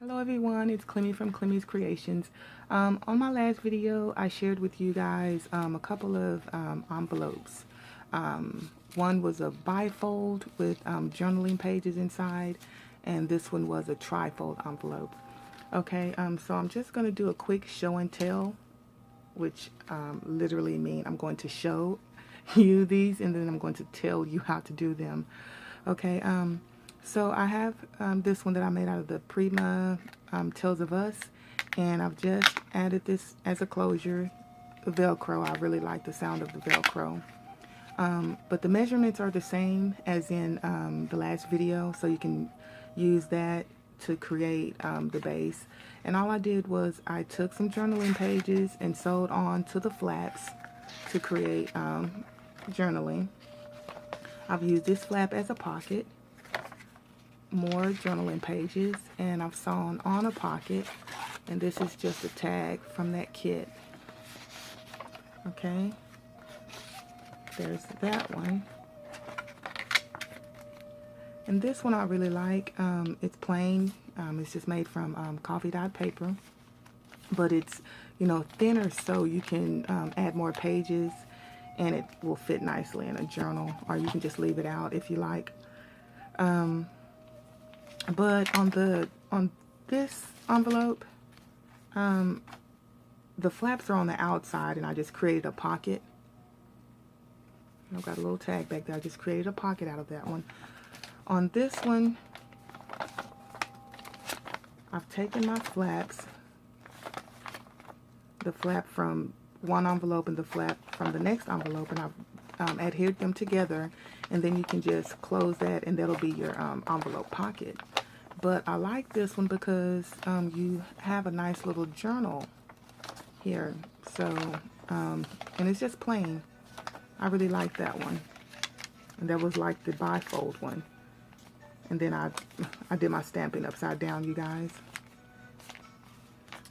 Hello everyone, it's Clemmy from Clemmy's Creations. On my last video, I shared with you guys a couple of envelopes. One was a bifold with journaling pages inside, and this one was a trifold envelope. Okay, so I'm just going to do a quick show and tell, which literally means I'm going to show you these and then I'm going to tell you how to do them. Okay, so I have this one that I made out of the Prima Tales of Us, and I've just added this as a closure, the Velcro. I really like the sound of the Velcro. But the measurements are the same as in the last video, so you can use that to create the base. And all I did was I took some journaling pages and sewed on to the flaps to create journaling. I've used this flap as a pocket, more journaling pages, and I've sewn on a pocket, and this is just a tag from that kit. Okay, there's that one. And this one I really like. It's plain. It's just made from coffee dyed paper, but it's, you know, thinner, so you can add more pages and it will fit nicely in a journal, or you can just leave it out if you like. But on this envelope, the flaps are on the outside, and I just created a pocket. I've got a little tag back there. I just created a pocket out of that one. On this one, I've taken my flaps, the flap from one envelope and the flap from the next envelope, and I've adhered them together, and then you can just close that and that'll be your envelope pocket. But I like this one because you have a nice little journal here, so and it's just plain. I really like that one, and that was like the bifold one. And then I did my stamping upside down, you guys.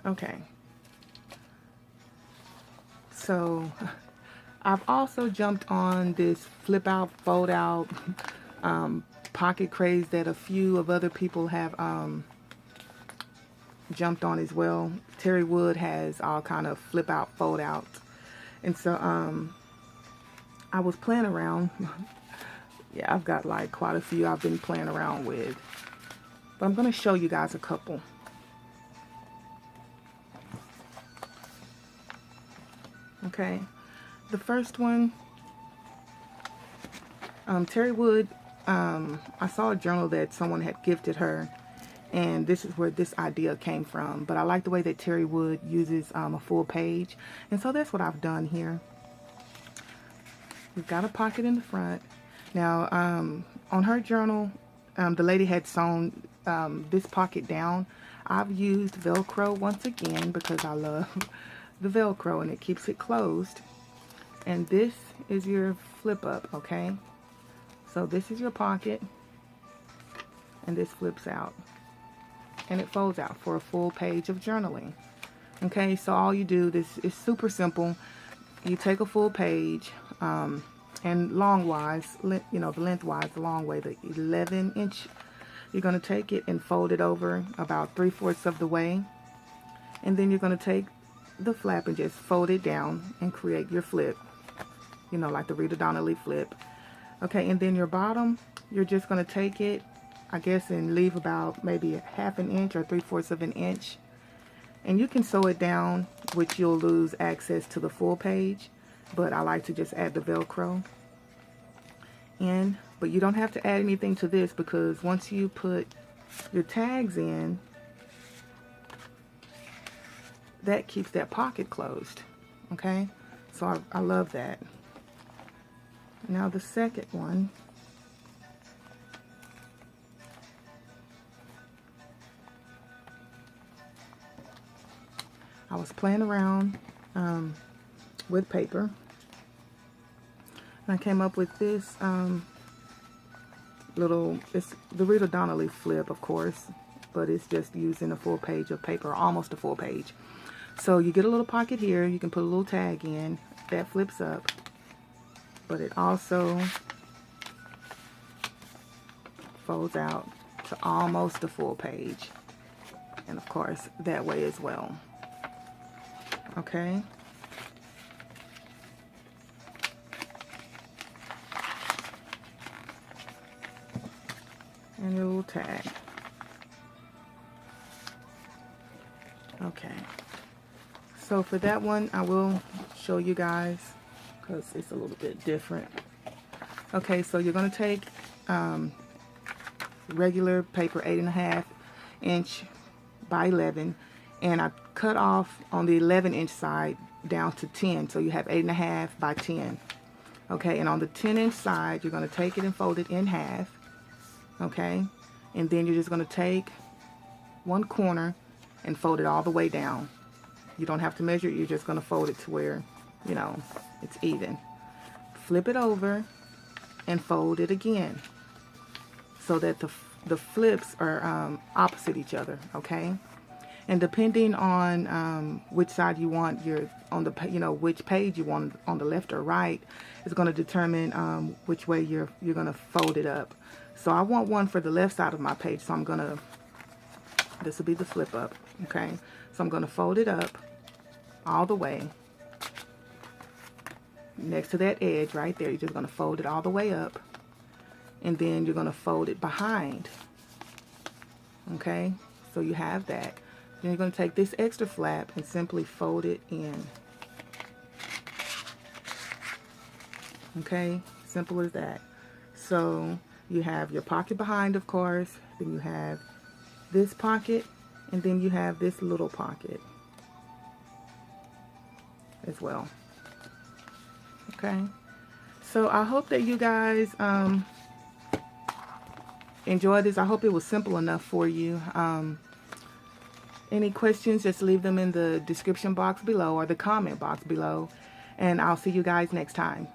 Okay, so I've also jumped on this flip out, fold out pocket craze that a few of other people have jumped on as well. Terri Wood has all kind of flip out, fold out, and so I was playing around. Yeah, I've got like quite a few I've been playing around with, but I'm going to show you guys a couple. Okay, the first one, Terri Wood, I saw a journal that someone had gifted her, and this is where this idea came from. But I like the way that Terri Wood uses a full page, and so that's what I've done here. We've got a pocket in the front. Now, on her journal, the lady had sewn this pocket down. I've used Velcro once again because I love the Velcro and it keeps it closed. And this is your flip up, okay? So this is your pocket, and this flips out, and it folds out for a full page of journaling. Okay, so all you do, this is super simple. You take a full page, and long-wise, you know, the lengthwise, the long way, the 11-inch, you're going to take it and fold it over about 3/4 of the way, and then you're going to take the flap and just fold it down and create your flip, you know, like the Rita Donnelly flip. Okay, and then your bottom, you're just going to take it, I guess, and leave about maybe a 1/2 inch or 3/4 of an inch. And you can sew it down, which you'll lose access to the full page. But I like to just add the Velcro in. But you don't have to add anything to this, because once you put your tags in, that keeps that pocket closed. Okay, so I love that. Now the second one, I was playing around with paper, and I came up with this little, it's the Rita Donnelly flip, of course, but it's just using a full page of paper, almost a full page. So you get a little pocket here, you can put a little tag in, that flips up, but it also folds out to almost a full page. And of course, that way as well. Okay. And your little tag. Okay. So for that one, I will show you guys because it's a little bit different. Okay, so you're going to take regular paper, 8.5 inch by 11, and I cut off on the 11-inch side down to 10, so you have 8.5 by 10. Okay, and on the 10-inch side, you're going to take it and fold it in half. Okay, and then you're just going to take one corner and fold it all the way down. You don't have to measure it, you're just going to fold it to where, you know, it's even. Flip it over and fold it again so that the flips are opposite each other. Okay, and depending on which side you want your on the, you know, which page you want on the left or right, is going to determine which way you're going to fold it up. So I want one for the left side of my page, so I'm going to, this will be the flip up. Okay, so I'm going to fold it up all the way next to that edge right there. You're just going to fold it all the way up, and then you're going to fold it behind. Okay, so you have that. Then you're going to take this extra flap and simply fold it in. Okay, simple as that. So you have your pocket behind, of course, then you have this pocket, and then you have this little pocket as well. Okay, so I hope that you guys enjoy this. I hope it was simple enough for you. Any questions, just leave them in the description box below or the comment box below, and I'll see you guys next time.